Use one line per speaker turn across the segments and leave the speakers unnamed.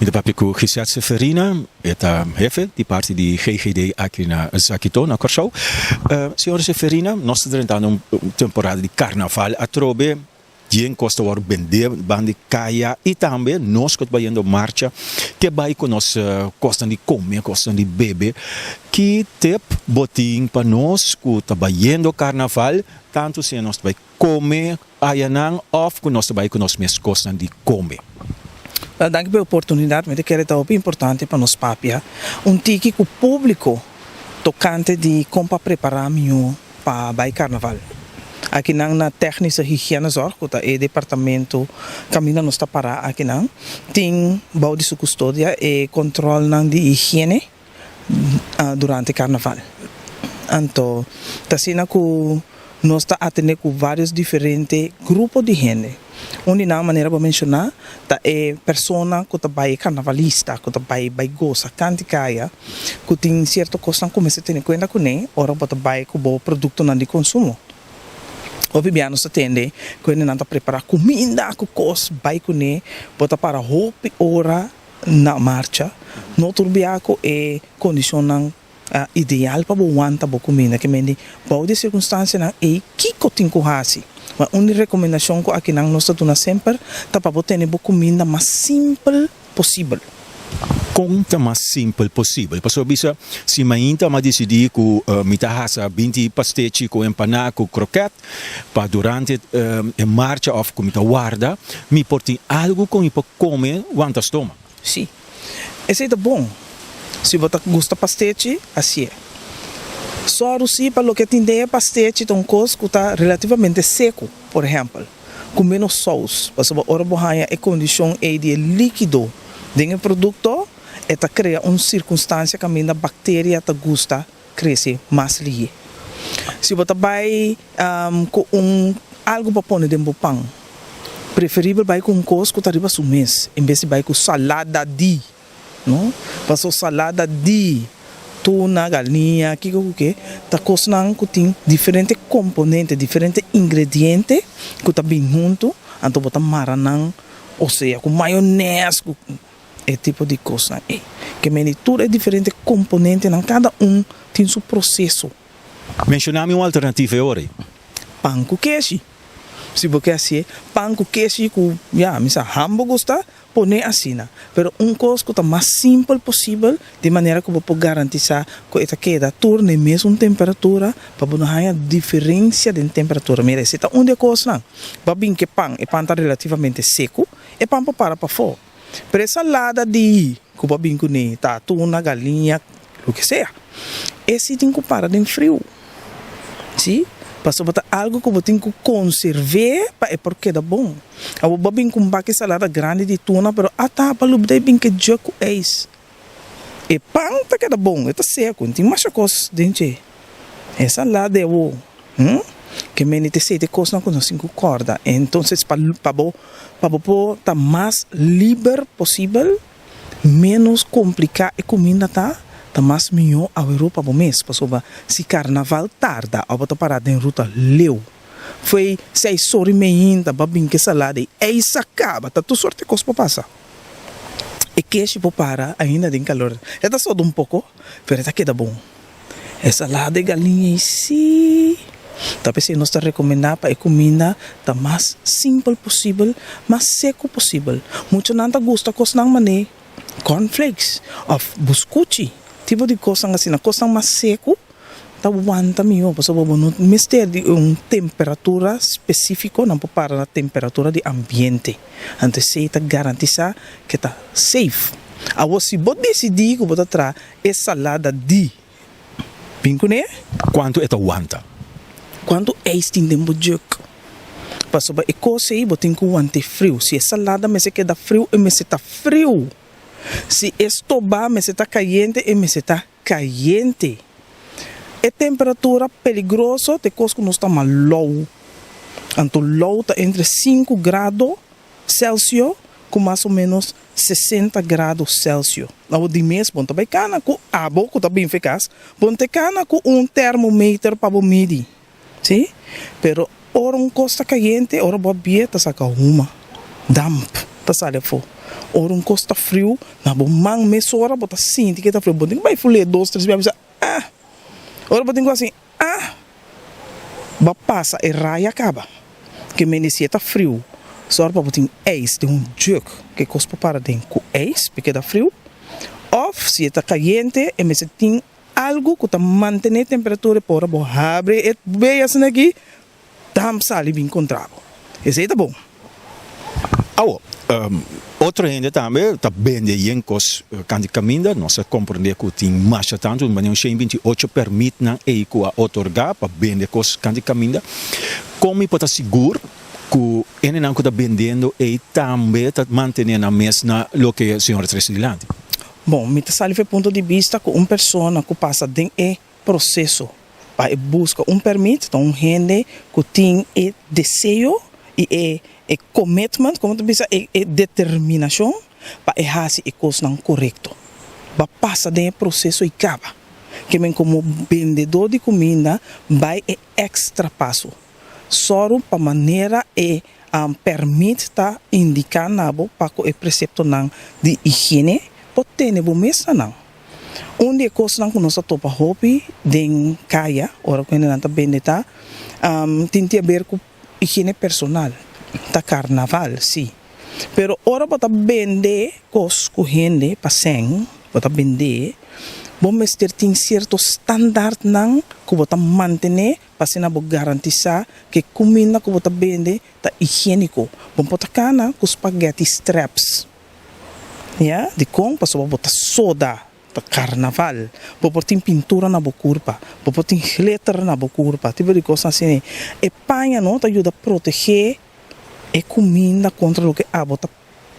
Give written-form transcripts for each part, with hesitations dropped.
E depois com Gisele Seferina, é jefe de parte de GGD aqui na Zaquito, na Corsou. Senhora Seferina, nós estamos entrando uma temporada de carnaval a trobe. Quem gosta de vender bande caia e também nós que estamos indo marcha que vai com nós gostam de comer, gostam de beber que tem botim para nós que estamos indo carnaval tanto se nós vai comer ayanang of que nós vai com nós mesmos gostam de comer.
Dank pela oportunidade, mas eu quero estar importante para nós papia tiki que o público tocante de como preparar melhor para o carnaval. Aqui na técnica higiene zorg, que é o departamento caminha nos está para aqui não tem bau de sua custódia e controle de higiene durante o carnaval. Então, tá sendo que nós está atendendo com vários diferentes grupos de gente. Uma maneira para mencionar é pessoa que vai carnavalista, que vai goza, canta caia, que tem certa coisa que começa a ter em conta com ele, ora para vai com o produto de consumo. O bibiano se atende, quando não está preparar comida, que coisa vai com ele, bota para roupa hora na marcha, no turbiaco é condição ideal para aguentar a comida, que mende pode circunstância na é que tem que fazer. Mas uma recomendação que aqui nós estamos sempre é para ter a comida mais simples possível.
Conta mais simples possível. Porque bisa se mainta ma decidir que mita hasa 20 pastete com empanada com croquete para durante a marcha of com mita guarda, me portem algo com para comer quando estoma.
Sim. Esse é bom. Se você gosta de pastete, assim é. Só assim para o que tem de pastete, então coisa que está relativamente seco, por exemplo, com menos sauce, porque a hora borraia é condição de líquido dentro do produto, é cria uma circunstância que a bactéria te gosta crescer mais livre. Se você vai com algo para pôr dentro do pão, preferível vai com coisa que está arriba do mês, em vez de vai com salada de, não? Passou salada de tuna, galinha, que tá cozinhando que tem diferentes componentes, diferentes ingredientes que tá bem junto, então botar maranão, ou seja, com maionese, é tipo de coisa aí. Que tudo é diferente componente, cada tem seu processo.
Mencionar-me uma alternativa hoje.
Pão com queijo. Se você assim, pão com queijo, misa hambúrguer está, põe assim. Mas coisa que está mais simples possível, de maneira que você garantir que esta queda torne mesmo temperatura, para não haver diferença de temperatura. Mas se está onde coisa, para bem que pão está relativamente seco, é pão para fora. Mas salada de, que você bem com tá tuna, galinha, o que seja, esse tem que parar em frio. Sim? Para botar algo que você tem que conservar, é porque é bom. Eu vou bem com uma salada grande de tuna, mas a tapa lubdei bem que jogo é isso. E pão tá que é bom, é seco, não tem mais coisa dentro. Essa salada é boa. Que me te sei de coisa que não se concorda. Então, para estar mais livre possível, menos complicado a comida tá mais melhor a Europa para o mês. Porque se carnaval tarda, eu vou parar em ruta leu. Foi 6 horas e meia, para bem que salada, e isso acaba, tá tudo sorte coisa para passar. E queijo para parar ainda tem calor. É só de um pouco, mas está que dá bom. Essa salada de galinha, sim. Talvez nós está recomendando para a comida tá mais simples possível, mais seco possível. Muitos não gostam de coisa mané, cornflakes, ou biscotti, tipo de coisa assim, coisa mais seco, tá aguenta melhor, porque não mistério de uma temperatura específica, não para a temperatura de ambiente. Então, se está garantiza que está safe. Agora, se você decidir que você traz essa salada de, bem com ele?
Quanto é aguenta?
Quando é tempo de jogo, porque a coisa aí você tem que aguentar frio. Se é salada, mas queda frio, e mas está frio. Se é estobar, mas está caliente, e mas está caliente. A temperatura peligrosa, de coisa que não está mais low. Então, low está entre 5 graus Celsius com mais ou menos 60 graus Celsius. Não de mês, bom, também cana com a boca, está bem eficaz. Bom, te cana com termômetro para medir. Sim? Pero ora costa caliente, ora boa bieta saca uma damp, tá sale fo. Or costa frio, na bom mang mesora, bota sinti que tá frio, botem vai fuler 2, 3 vezes, ora botem assim, ba passa e raia acaba, que menecia tá frio, só para botem eis de jug, que cospa para dentro com eis, porque dá frio, ou se está caliente, e me se tem algo que tá mantém a temperatura para bo abre e veia assim aqui, tam sali bem encontrado, esse aí tá bom.
Outra ainda também, tá bem de Yenkos quando caminha, nós compreendemos que tem mais tanto, mas o 128 permite não é que a otorgar para bem de coisas quando caminha. Como pode seguro que ele não está vendendo e também está mantendo a mesma lo que o senhor traz adiante?
Bom, me sali do ponto de vista que uma pessoa que passa dentro do processo para buscar permite, então gente que tem desejo e commitment, como tu bisa, determinação para fazer a coisa correta. Para passar dentro do processo e acaba. Que men como vendedor de comida vai extra passo. Só para maneira permite tá indicar nabo para o precepto de higiene pode ter bom mesa não. Onde coisa que nós topa hobby den caia, ora quando não tá vendeta, tem a ver com higiene personal. Ta carnaval, sim. Pero ora bota vender cos com gente passem, bota vender, bom mestre tem certo standard não que bota manter, para na garantizar que comida que bota vender tá higiênico. Bom bota cana com spaghetti straps. Ya, de com passou bota soda. Ta carnaval, tem pintura na boca, tem glitter na boca, tipo de coisa assim. E panha não te ajuda a proteger e comida contra o que a bota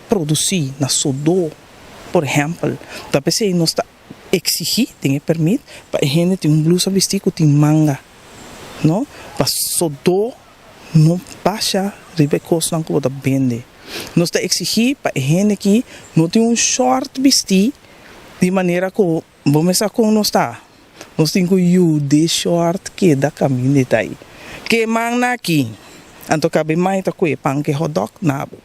produzir na sodô, por exemplo. Da pessoa não está exigir, tem permite, para a gente tem blusa vestir que tem manga, não? Para sodô não baixa ribe coisa que bota vende. Não está exigir para a gente que não tem short vestir de maneira que vamos a com nós está. Nós temos que de short que da caminho de aí. Que manga aqui. Anto cabe mais ta kue pang ke hot dog nabo.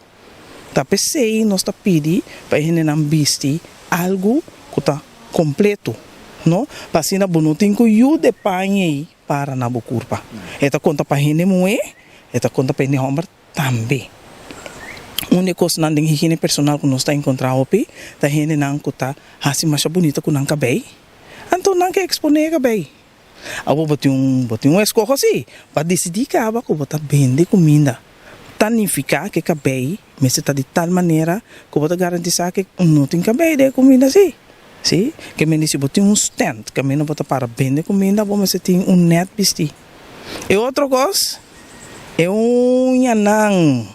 Tapi sei nós ta pedi para gente não vestir algo que tá completo, não? Para assim na bonotin que eu de panhei para na curva. Eta conta para gente moe, eta conta para gente homem também. Uma coisa não tem higiene personal que nós tá encontrar opi, ta gente não que tá assim mais bonita que não cabei. Anto não que exponer cabei. Abo botin escola assim, para decidir que aba que bota vender comida. Tanificar que cabei, mas está de tal maneira que bota garantizar que não tem cabei de comida assim. Sim, que me disse botin stand, que me não bota para vender comida, mas tem net vestir. E outra coisa, é yanang,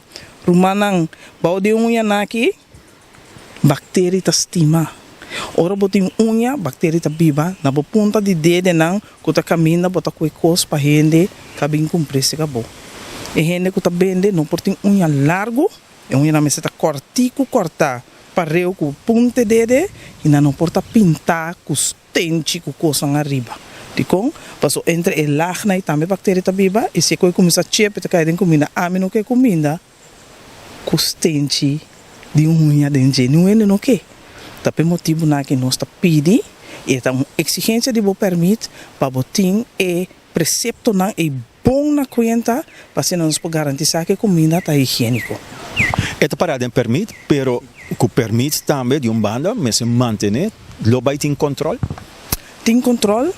rumanang, bau de yanang aqui, bactéria tá estima. Ora botin unha, bactéria tá viva, na ponta de dedo não, que tá caminha, bota com coisa para gente, cabin cumprir se acabou. E gente que tá vende, não por tem unha largo, e unha na mesa tá cortar, pareu com ponta de dedo, e não porta pintar com stente com coisa arriba. Dicom, passou entre el lagna e também bactéria tá viva, e se coi começa a chip, tá caindo comida, a menos que comida, com stente de unha dentro, não é não que. Tapi motivo na que nós pedi e tá uma exigência de bom permite para botin e precepto na e bom na conta para se nós garantizar que a comida tá higiênico.
Esta parada permite, pero que permite também de banda, mas se manter, lo vai tem controle?
Tem controle.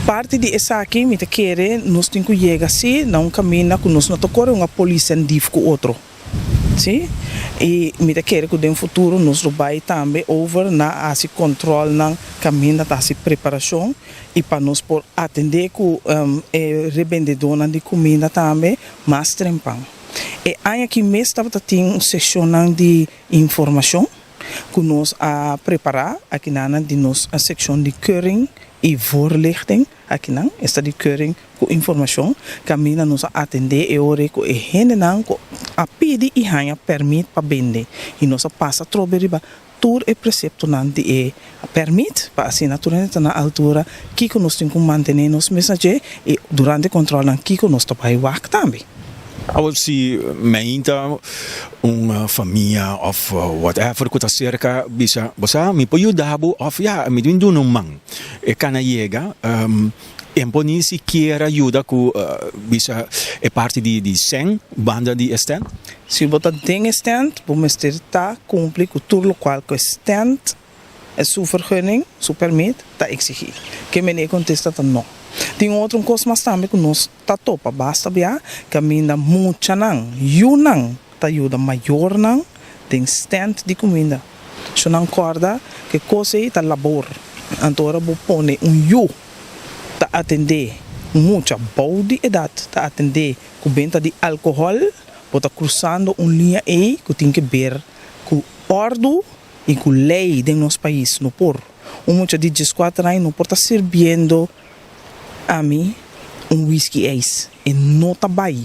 Parte de essa aqui, me quer, nós temos que chegar assim, não caminha com nós não tocar uma polícia div com outro. Sim? E me quer que no futuro nós vai também over na esse controle na caminho da essa preparação e para nós por atender com revendedor de comida também mais trempão. E aí aqui mesmo estava tem uma sessão de informação que nós a preparar aqui na de nós a seção de keuring e voorlichting aqui não esta de keuring com informação caminha nos atender e ore com e gente não a pedir e ganha permite para vender e nós passa trobe tur e precepto não de permite para assim naturalmente na altura que nós temos que manter nos mensagens e durante o controle que nós vai work também.
Se meinta uma família of whatever que está cerca, bisa, você me pode ajudar, of ja, me doen um man. E cana chega, imponi sequer ajuda que bisa é parte de 100 banda de stand.
Se você tem stand, vamos estar cumprir com tudo qual que stand é sua vergunning, seu permit, está exigir. Que me contesta não. Tem outro coisa mais também que nós está topa, basta bia, que a minha muita não, não, tá ajuda maior não, tem stand de comida. Se não acorda que coisa aí tá labor, então vou pôr you, tá atender muita boa de idade, tá atender com venda de álcool, bota cruzando linha aí que tem que ver com ordem e com lei de nosso país, não por. Muita de 14 anos não pode estar servindo a mim whisky ace e não tá bem.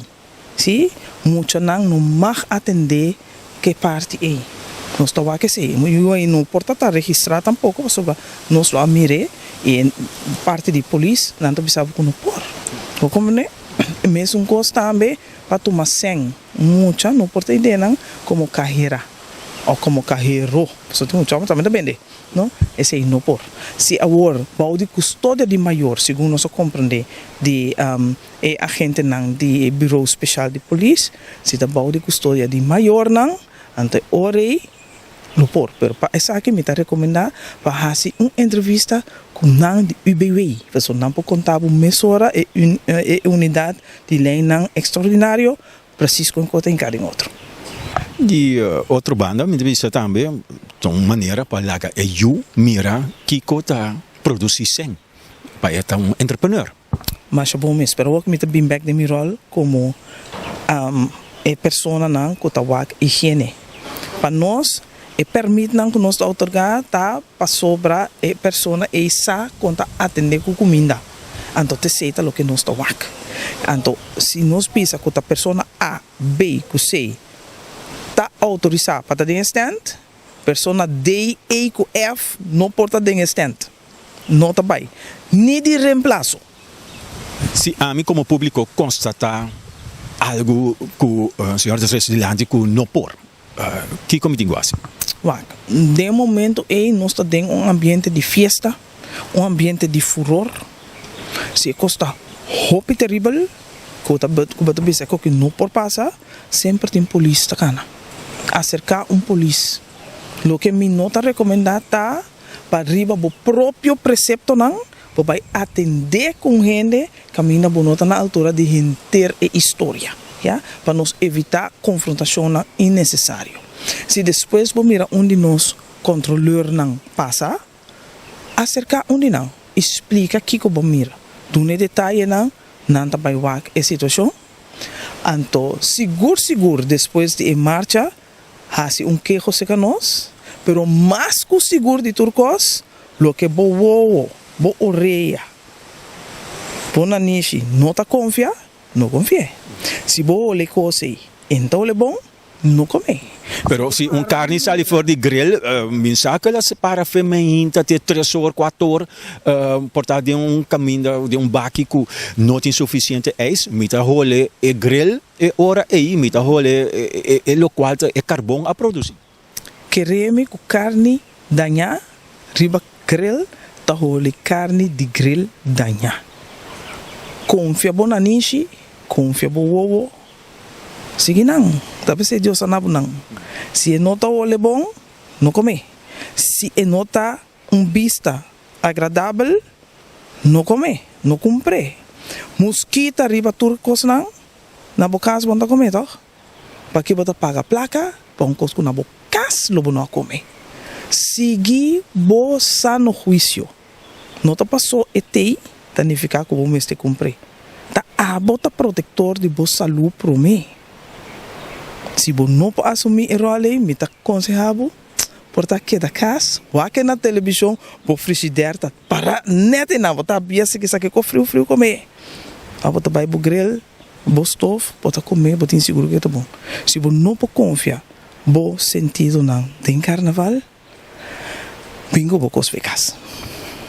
Sim? Muita não mag atender que parte é. Nós estamos aqui sim. Eu não pode estar registrado tampouco, sobre nós lo amire e parte de polícia não sabe que não pode. Como né? Mesmo coisa também para tomar sem muita não pode ter como carreira ou como carreiro. Só tem muita também depende. Não? Esse aí não por. Se agora o de custódia de maior, segundo nós compreender, de agente não de bureau especial de polícia, se da o de custódia de maior não, ante orei não por. Pero para essa aqui me está recomendar para fazer uma entrevista com não de UBW, porque não pode contar uma mesura e unidade de lei não extraordinário, preciso com coisa em cada outro.
De outra banda, me disse também, de uma maneira para lá que eu mira que está produzir sem, para ser um entrepreneur.
Mas é bom mesmo, pero eu me estou bem back de meu rol como pessoa não que está higiene. Para nós, permite não que nós otorgar tá para sobrar pessoa essa conta atender com comida. Então te aceita o que nós está Então se nós pensa que a pessoa A, B, C está autorizada para ter stand, pessoa D, E, F não pode ter stand. Não está bem. Nem de reemplaço.
Se a mim como público constatar algo que o senhor de residente que não pode, que como digo assim?
De momento nós estamos em ambiente de festa, ambiente de furor. Se costa roupa terrível, que não pode passar, sempre tem polícia cana. Acercar polícia. Lo que me nota recomendar tá para arriba o próprio precepto não, para atender com gente caminha bonota na altura de gente e história, já? Para nos evitar confrontação innecessária. Se depois vamos mirar onde nós controlador não passa, acercar onde não, explica que vamos mirar. Dune detalhe não tá vai wak a situação. Então, seguro depois de marcha, hasi queijo seca nós, pero mais que seguro de turcos, lo que bo orelha. Bona nishi, não tá confia, não confia. Se bo le cose, então é bom, não come.
Pero se carne sai fora de grill, min saca ela separa feminina, ter 3 horas, 4 horas, portar de caminho, de baque que não tem suficiente eis, mita role e grill, e ora aí, mita role e lo qual é carbono a produzir.
Queremos que carne danha, riba grill, ta role carne de grill danha. Confia bona nishi, confia bo ovo. Sige não, tapi se Deus anabo não. Se nota o é bom, não come. Se nota vista agradável, não come, não cumpre. Mosquita arriba turcos não, na boca as banda comer, toh? Para que bota paga placa, para coisa na boca lobo não come. Sige bo sano juízo. Nota passou etei, tanificar que vamos este cumprir. Tá a bota protetor de boa saúde para mim. Se você não pode assumir o rol, me está aconselhando por aqui da casa, ou aqui na televisão, por frigideira, para neta não, botar bia se quiser que frio comer. A botar vai pro grill, bo stove, botar comer, botar inseguro que é bom. Se você não pode confiar, bo sentido não tem carnaval, bingo bo cos ficas.